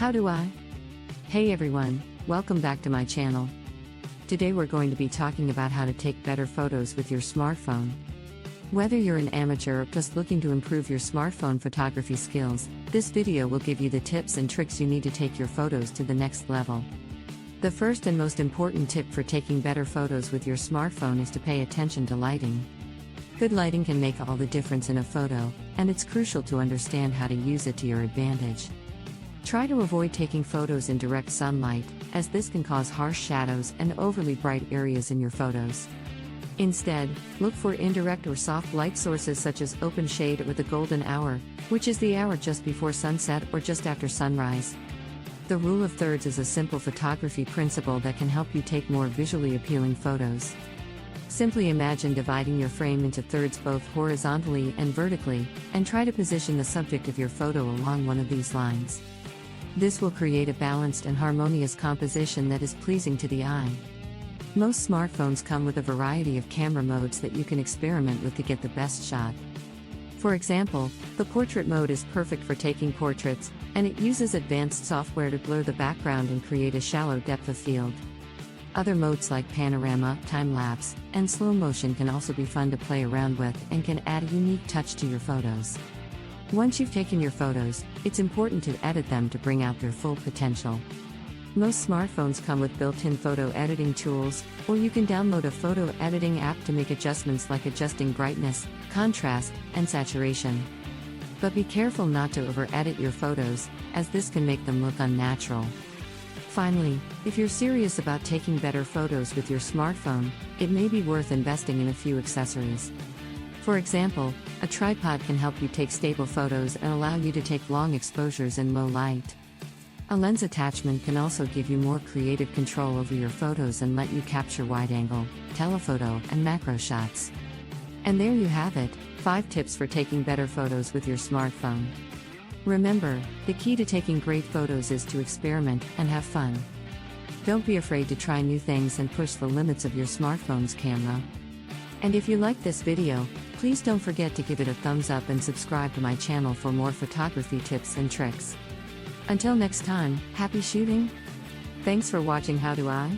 How do I? Hey everyone, welcome back to my channel. Today we're going to be talking about how to take better photos with your smartphone. Whether you're an amateur or just looking to improve your smartphone photography skills, this video will give you the tips and tricks you need to take your photos to the next level. The first and most important tip for taking better photos with your smartphone is to pay attention to lighting. Good lighting can make all the difference in a photo, and it's crucial to understand how to use it to your advantage. Try to avoid taking photos in direct sunlight, as this can cause harsh shadows and overly bright areas in your photos. Instead, look for indirect or soft light sources such as open shade or the golden hour, which is the hour just before sunset or just after sunrise. The rule of thirds is a simple photography principle that can help you take more visually appealing photos. Simply imagine dividing your frame into thirds both horizontally and vertically, and try to position the subject of your photo along one of these lines. This will create a balanced and harmonious composition that is pleasing to the eye. Most smartphones come with a variety of camera modes that you can experiment with to get the best shot. For example, the portrait mode is perfect for taking portraits, and it uses advanced software to blur the background and create a shallow depth of field. Other modes like panorama, time-lapse, and slow motion can also be fun to play around with and can add a unique touch to your photos. Once you've taken your photos, it's important to edit them to bring out their full potential. Most smartphones come with built-in photo editing tools, or you can download a photo editing app to make adjustments like adjusting brightness, contrast, and saturation. But be careful not to over-edit your photos, as this can make them look unnatural. Finally, if you're serious about taking better photos with your smartphone, it may be worth investing in a few accessories. For example, a tripod can help you take stable photos and allow you to take long exposures in low light. A lens attachment can also give you more creative control over your photos and let you capture wide-angle, telephoto, and macro shots. And there you have it, 5 tips for taking better photos with your smartphone. Remember, the key to taking great photos is to experiment and have fun. Don't be afraid to try new things and push the limits of your smartphone's camera. And if you like this video, please don't forget to give it a thumbs up and subscribe to my channel for more photography tips and tricks. Until next time, happy shooting! Thanks for watching How Do I?